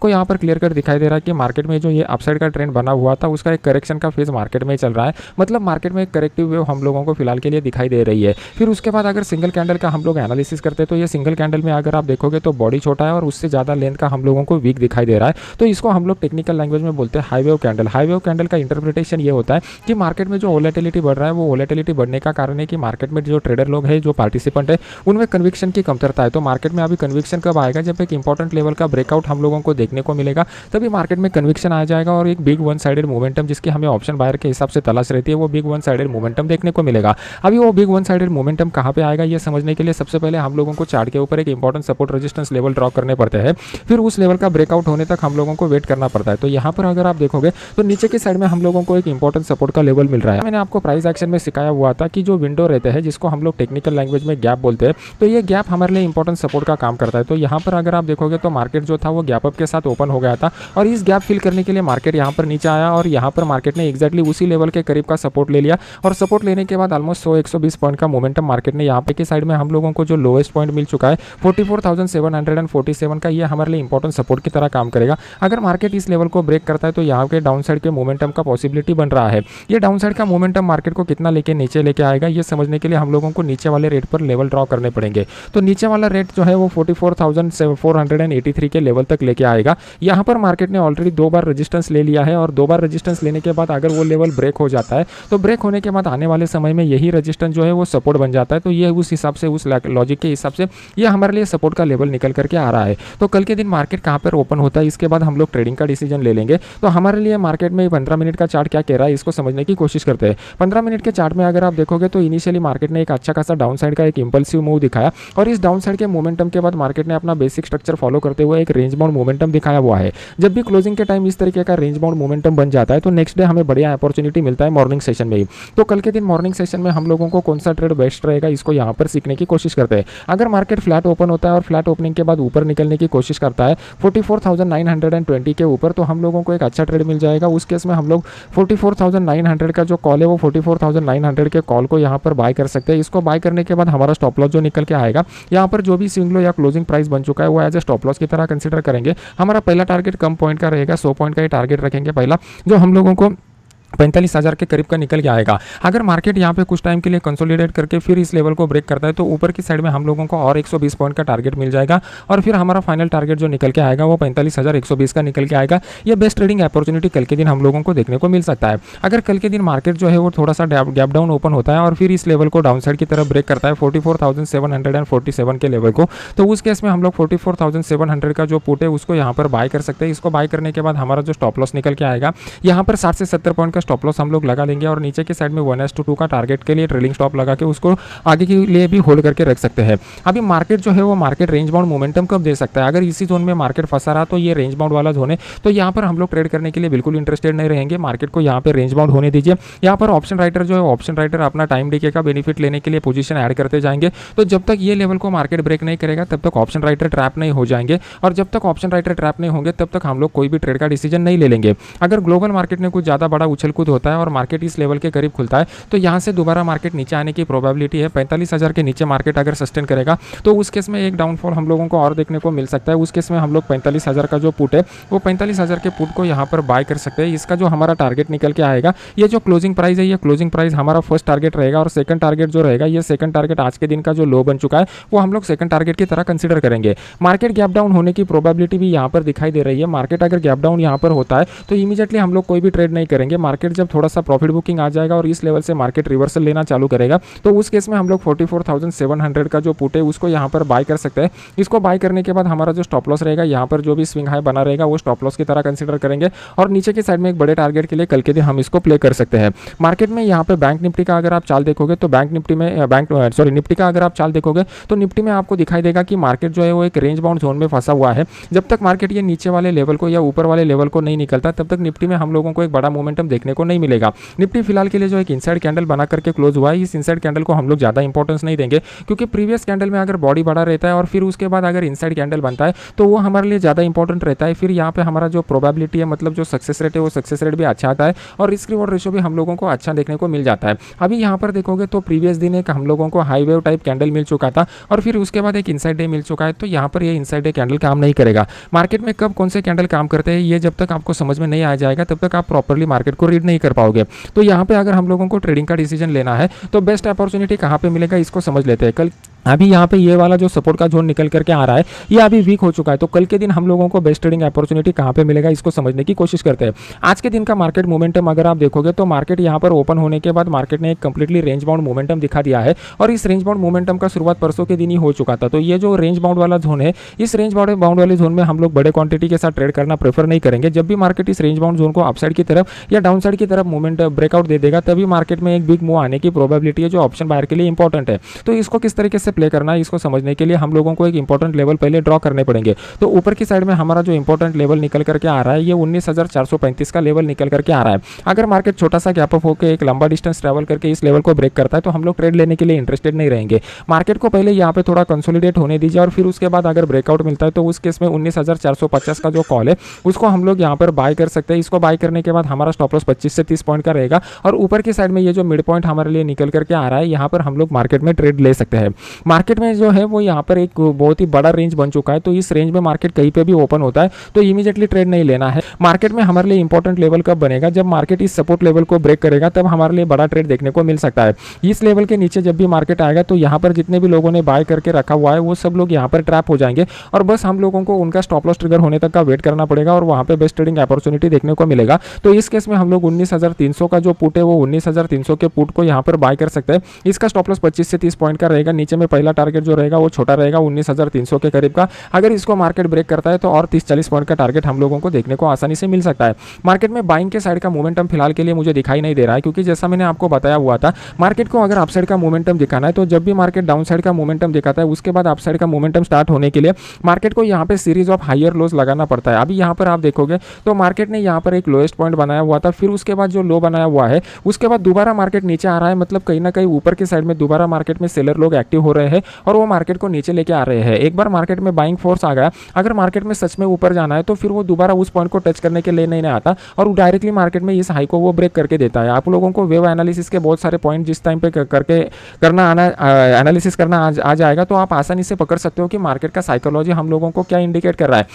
आपको यहाँ पर क्लियर कट दिखाई दे रहा है कि मार्केट में जो ये अपसाइड का ट्रेंड बना हुआ था उसका एक करेक्शन का फेज मार्केट में चल रहा है। मतलब मार्केट में एक करेक्टिव वेव हम लोगों को फिलहाल के लिए दिखाई दे रही है। फिर उसके बाद अगर सिंगल कैंडल का हम लोग एनालिसिस करते हैं तो ये सिंगल कैंडल में अगर आप देखोगे तो बॉडी छोटा है और उससे ज़्यादा लेंथ का हम लोगों को वीक दिखाई दे रहा है। तो इसको हम लोग टेक्निकल लैंग्वेज में बोलते हैं high wave candle. High wave candle का इंटरप्रिटेशन ये होता है कि मार्केट में जो वोलेटिलिटी बढ़ रहा है वो वोलेटिलिटी बढ़ने का कारण है कि मार्केट में जो ट्रेडर लोग हैं, जो पार्टिसिपेंट है, उनमें कन्विक्शन की कमतरता है। तो मार्केट में अभी कन्विक्शन कब आएगा? जब एक इंपॉर्टेंट लेवल का ब्रेकआउट हम लोगों को देखने को मिलेगा तभी मार्केट में कन्विक्शन आ जाएगा और एक बिग वन साइडेड मोमेंटम जिसकी हमें ऑप्शन बायर के हिसाब से तलाश रहती है वो बिग वन साइडेड मोमेंटम देखने को मिलेगा। अभी वो बिग वन साइडेड मोमेंटम कहाँ पे आएगा ये समझने के लिए सबसे पहले हम लोगों को चार्ट के ऊपर एक important support resistance level draw करने पड़ते हैं। फिर उस लेवल का ब्रेकआउट होने तक हम लोगों को वेट करना पड़ता है। तो यहाँ पर अगर आप देखोगे तो नीचे की साइड में हम लोगों को एक इंपॉर्टेंट सपोर्ट का लेवल मिल रहा है। मैंने आपको प्राइस एक्शन में सिखाया हुआ था कि जो विंडो रहते हैं जिसको हम लोग टेक्निकल लैंग्वेज में गैप बोलते हैं, तो ये गैप हमारे लिए इंपॉर्टेंट सपोर्ट का काम करता है। तो यहाँ पर अगर आप देखोगे तो मार्केट जो था वो गैप अप के साथ ओपन हो गया था और इस गैप फिल करने के लिए मार्केट यहाँ पर नीचे आया और यहाँ पर मार्केट ने एक्जैक्टली उसी लेवल के करीब का सपोर्ट ले लिया और सपोर्ट लेने के बाद ऑलमोस्ट 100-120 पॉइंट का मोमेंटम मार्केट ने यहाँ पे की साइड में हम लोगों को जो लोएस्ट पॉइंट मिल चुका है 44,747 का, ये हमारे लिए इंपॉर्टेंट सपोर्ट की तरह काम करेगा। अगर मार्केट इस लेवल को ब्रेक करता है तो यहाँ के डाउन साइड के मोमेंटम का पॉसिबिलिटी बन रहा है। ये डाउन साइड का मोमेंटम मार्केट को कितना लेके नीचे लेके आएगा ये समझने के लिए हम लोगों को नीचे वाले रेट पर लेवल ड्रॉ करने पड़ेंगे। तो नीचे वाला रेट जो है वो 44,483 के लेवल तक लेके आएगा। यहाँ पर मार्केट ने ऑलरेडी 2 बार रेजिस्टेंस ले लिया है और 2 बार रेजिस्टेंस लेने के बाद अगर वो लेवल ब्रेक हो जाता है तो ब्रेक होने के बाद आने वाले समय में यही रेजिस्टेंस जो है वो सपोर्ट बन जाता है। तो ये उस हिसाब से, उस लॉजिक के हिसाब से ये हमारे लिए सपोर्ट का लेवल निकल करके आ रहा है। तो कल के दिन मार्केट कहाँ पर ओपन होता है इसके बाद हम लोग ट्रेडिंग का डिसीजन ले लेंगे। तो हमारे लिए मार्केट में 15 मिनट का चार्ट क्या कह रहा है इसको समझने की कोशिश करते हैं। 15 मिनट के चार्ट में अगर आप देखोगे तो इनिशियली मार्केट ने एक अच्छा खासा डाउन साइड का एक इंपल्सिव मूव दिखाया और इस डाउन साइड के मोमेंटम के बाद मार्केट ने अपना बेसिक स्ट्रक्चर फॉलो करते हुए एक रेंज बाउंड मोमेंटम दिखाया हुआ है। जब भी क्लोजिंग के टाइम इस तरीके का रेंज बाउंड मोमेंटम बन जाता है तो नेक्स्ट डे हमें बढ़िया अपॉर्चुनिटी मिलता है मॉर्निंग सेशन में ही। तो कल के दिन मॉर्निंग सेशन में हम लोगों को कौन सा ट्रेड बेस्ट रहेगा इसको यहाँ पर सीखने की कोशिश करते हैं। अगर मार्केट फ्लैट ओपन होता है और फ्लैट ओपनिंग के बाद ऊपर निकलने की कोशिश करता है 44,920 के ऊपर तो हम लोगों को एक अच्छा ट्रेड मिल जाएगा। उस केस में हम लोग 44,900 का जो कॉल है वो 44,900 के कॉल को यहाँ पर बाय कर सकते हैं। इसको बाय करने के बाद हमारा स्टॉप लॉस जो निकल के आएगा यहाँ पर जो भी स्विंग लो या क्लोजिंग प्राइस बन चुका है वो एज ए स्टॉप लॉस की तरह कंसीडर करेंगे। हमारा पहला टारगेट कम पॉइंट का रहेगा, 100 पॉइंट का ही टारगेट रखेंगे पहला, जो हम लोगों को 45,000 के करीब का निकल के आएगा। अगर मार्केट यहाँ पे कुछ टाइम के लिए कंसोलिडेट करके फिर इस लेवल को ब्रेक करता है तो ऊपर की साइड में हम लोगों को और 120 पॉइंट का टारगेट मिल जाएगा और फिर हमारा फाइनल टारगेट जो निकल के आएगा वो 45,120 का निकल के आएगा। ये बेस्ट ट्रेडिंग अपॉर्चुनिटी कल के दिन हम लोगों को देखने को मिल सकता है। अगर कल के दिन मार्केट जो है वो थोड़ा सा गैप डाउन ओपन होता है और फिर इस लेवल को डाउन साइड की तरफ ब्रेक करता है 44,747 के लेवल को, तो उस केस में हम लोग 44,700 का जो पुट है उसको यहाँ पर बाय कर सकते हैं। इसको बाय करने के बाद हमारा जो स्टॉप लॉस निकल के आएगा यहाँ पर 60 से 70 पॉइंट का स्टॉप लॉस हम लोग लगा लेंगे और नीचे की साइड में 1:2 का टारगेट के लिए ट्रेलिंग स्टॉप लगा के उसको आगे के लिए भी होल्ड करके रख सकते हैं। अभी मार्केट जो है वो मार्केट रेंज बाउंड मोमेंटम कब दे सकता है? अगर इसी जोन में मार्केट फंसा रहा तो ये रेंज बाउंड वाला जोन है, तो यहाँ पर हम लोग ट्रेड करने के लिए बिल्कुल इंटरेस्टेड नहीं रहेंगे। मार्केट को यहाँ पे रेंज बाउंड होने दीजिए। यहाँ पर ऑप्शन राइटर जो है, ऑप्शन राइटर अपना टाइम डीके का बेनिफिट लेने के लिए पोजीशन ऐड करते जाएंगे। तो जब तक ये लेवल को मार्केट ब्रेक नहीं करेगा तब तक ऑप्शन राइटर ट्रैप नहीं हो जाएंगे और जब तक ऑप्शन राइटर ट्रैप नहीं होंगे तब तक हम लोग कोई भी ट्रेड का डिसीजन नहीं ले लेंगे। अगर ग्लोबल मार्केट में कुछ ज़्यादा बड़ा उछल कूद होता है और मार्केट इस लेवल के करीब खुलता है तो यहाँ से दोबारा मार्केट नीचे आने की प्रोबेबिलिटी है। 45,000 के नीचे मार्केट अगर सस्टेन करेगा तो उस केस में एक डाउनफॉल हम लोगों को और देखने को मिल सकता है। उस केस में हम लोग 45,000 का जो पुट है वो 45,000 के पुट को यहाँ पर बाय कर सकते हैं। इसका जो हमारा टारगेट निकल के आएगा, ये जो क्लोजिंग प्राइस है, ये क्लोजिंग प्राइस हमारा फर्स्ट टारगेट रहेगा और सेकंड टारगेट जो रहेगा, ये सेकंड टारगेट आज के दिन का जो लो बन चुका है वो हम लोग सेकंड टारगेट की तरह कंसीडर करेंगे। मार्केट गैप डाउन होने की प्रोबेबिलिटी भी यहाँ पर दिखाई दे रही है। मार्केट अगर गैप डाउन यहाँ पर होता है तो इमीडिएटली हम लोग कोई भी ट्रेड नहीं करेंगे। मार्केट जब थोड़ा सा प्रॉफिट बुकिंग आ जाएगा और इस लेवल से मार्केट रिवर्सल लेना चालू करेगा तो उस केस में हम लोग 44,700 का जो पुट है उसको यहाँ पर बाय कर सकते हैं। इसको बाय करने के बाद हमारा जो स्टॉप लॉस रहेगा, यहाँ पर जो भी स्विंग हाई बना रहेगा वो स्टॉप लॉस की तरह कंसीडर करेंगे और नीचे की साइड में एक बड़े टारगेट के लिए कल के दिन हम इसको प्ले कर सकते हैं। मार्केट में यहाँ पे बैंक निफ्टी का अगर आप चाल देखोगे तो निफ्टी का अगर आप चाल देखोगे तो निफ्टी में आपको दिखाई देगा कि मार्केट जो है वो एक रेंज बाउंड जोन में फंसा हुआ है। जब तक मार्केट ये नीचे वाले लेवल को या ऊपर वाले लेवल को नहीं निकलता तब तक निफ्टी में हम लोगों को एक बड़ा मोमेंटम देखने देखने को नहीं मिलेगा। निफ्टी फिलहाल के लिए जो एक इनसाइड कैंडल बना करके क्लोज हुआ है, इस इनसाइड कैंडल को हम लोग ज़्यादा इंपॉर्टेंस नहीं देंगे, क्योंकि प्रीवियस कैंडल में अगर बॉडी बड़ा रहता है और फिर उसके बाद अगर इनसाइड कैंडल बनता है तो वो हमारे लिए ज़्यादा इंपॉर्टेंट रहता है। फिर यहाँ पे हमारा जो प्रोबेबिलिटी है, मतलब जो सक्सेस रेट है, वो सक्सेस रेट भी अच्छा आता है और रिस्क रिवॉर्ड रेशियो भी हम लोगों को अच्छा देखने को मिल जाता है। अभी यहाँ पर देखोगे तो प्रीवियस दिन एक हम लोगों को हाई वेव टाइप कैंडल मिल चुका था और फिर उसके बाद एक इनसाइड डे मिल चुका है, तो यहाँ पर ये इनसाइड डे कैंडल काम नहीं करेगा। मार्केट में कब कौन से कैंडल काम करते हैं, ये जब तक आपको समझ में नहीं आ जाएगा तब तक आप प्रॉपर्ली मार्केट को रीड नहीं कर पाओगे। तो यहाँ पे अगर हम लोगों को ट्रेडिंग का डिसीजन लेना है तो बेस्ट अपॉर्चुनिटी कहाँ पे मिलेगा, इसको समझ लेते हैं। कल अभी यहाँ पे ये वाला जो सपोर्ट का जोन निकल करके आ रहा है, ये अभी वीक हो चुका है, तो कल के दिन हम लोगों को बेस्ट ट्रेडिंग अपॉर्चुनिटी कहाँ पे मिलेगा, इसको समझने की कोशिश करते हैं। आज के दिन का मार्केट मोमेंटम अगर आप देखोगे तो मार्केट यहाँ पर ओपन होने के बाद मार्केट ने एक कंप्लीटली रेंज बाउंड मोमेंटम दिखा दिया है और इस रेंज बाउंड मोमेंटम का शुरुआत परसों के दिन ही हो चुका था। तो ये जो रेंज बाउंड वाला जोन है, इस रेंज बाउंड वाले जोन में हम लोग बड़े क्वांटिटी के साथ ट्रेड करना प्रेफर नहीं करेंगे। जब भी मार्केट इस रेंज बाउंड जोन को अपसाइड की तरफ या डाउन साइड की तरफ मूवमेंट ब्रेकआउट दे देगा, तभी मार्केट में एक बिग मूव आने की प्रोबेबिलिटी है, जो ऑप्शन बायर के लिए इंपॉर्टेंट है। तो इसको किस तरीके से प्ले करना है, इसको समझने के लिए हम लोगों को एक इंपॉर्टेंट लेवल पहले ड्रॉ करने पड़ेंगे। तो ऊपर की साइड में हमारा जो इंपॉर्टेंट लेवल निकल करके आ रहा है, ये 19,435 का लेवल निकल करके आ रहा है। अगर मार्केट छोटा सा गैप अप होकर एक लंबा डिस्टेंस ट्रैवल करके इस लेवल को ब्रेक करता है तो हम लोग ट्रेड लेने के लिए इंटरेस्टेड नहीं रहेंगे। मार्केट को पहले यहाँ पे थोड़ा कंसोलिडेट होने दीजिए और फिर उसके बाद अगर ब्रेकआउट मिलता है तो उस केस में 19,450 का जो कॉल है उसको हम लोग यहाँ पर बाय कर सकते हैं। इसको बाय करने के बाद हमारा स्टॉप लॉस 25 से 30 पॉइंट का रहेगा और ऊपर की साइड में ये जो मिड पॉइंट हमारे लिए निकल करके आ रहा है, यहाँ पर हम लोग मार्केट में ट्रेड ले सकते हैं। मार्केट में जो है वो यहाँ पर एक बहुत ही बड़ा रेंज बन चुका है, तो इस रेंज में मार्केट कहीं पे भी ओपन होता है तो इमीडिएटली ट्रेड नहीं लेना है। मार्केट में हमारे लिए इंपॉर्टेंट लेवल कब बनेगा, जब मार्केट इस सपोर्ट लेवल को ब्रेक करेगा, तब हमारे लिए बड़ा ट्रेड देखने को मिल सकता है। इस लेवल के नीचे जब भी मार्केट आएगा तो यहाँ पर जितने भी लोगों ने बाय करके रखा हुआ है वो सब लोग यहाँ पर ट्रैप हो जाएंगे और बस हम लोगों को उनका स्टॉप लॉस ट्रिगर होने तक का वेट करना पड़ेगा और वहाँ पे बेस्ट ट्रेडिंग अपॉर्चुनिटी देखने को मिलेगा। तो इस केस में हम लोग 19,300 का जो पुट है वो 19,300 के पुट को यहाँ पर बाय कर सकते हैं। इसका स्टॉप लॉस 25 से 30 पॉइंट का रहेगा। नीचे में पहला टारगेट जो रहेगा वो छोटा रहेगा 19,300 के करीब का। अगर इसको मार्केट ब्रेक करता है तो और 30-40 पॉइंट का टारगेट हम लोगों को देखने को आसानी से मिल सकता है। मार्केट में बाइंग के साइड का मोमेंटम फिलहाल के लिए मुझे दिखाई नहीं दे रहा है, क्योंकि जैसा मैंने आपको बताया हुआ था, मार्केट को अगर अपसाइड का मोमेंटम दिखाना है तो जब भी मार्केट डाउन साइड का मोमेंटम दिखाता है उसके बाद अपसाइड का मोमेंटम स्टार्ट होने के लिए मार्केट को यहाँ पे सीरीज ऑफ हायर लोज लगाना पड़ता है। अभी यहाँ पर आप देखोगे तो मार्केट ने यहाँ पर एक लोएस्ट पॉइंट बनाया हुआ था, फिर उसके बाद जो लो बनाया हुआ है उसके बाद दोबारा मार्केट नीचे आ रहा है, मतलब कहीं ना कहीं ऊपर की साइड में दोबारा मार्केट में सेलर लोग एक्टिव हो रहे हैं और वो मार्केट को नीचे लेके आ रहे हैं। एक बार मार्केट में बाइंग फोर्स आ गया, अगर मार्केट में सच में ऊपर जाना है तो फिर वो दोबारा उस पॉइंट को टच करने के लिए नहीं आता और डायरेक्टली मार्केट में इस हाई को वो ब्रेक करके देता है। आप लोगों को वेव एनालिसिस के बहुत सारे पॉइंट जिस टाइम पे करके करना आना एनालिसिस करना आ जाएगा तो आप आसानी से पकड़ सकते हो कि मार्केट का साइकोलॉजी हम लोगों को क्या इंडिकेट कर रहा है।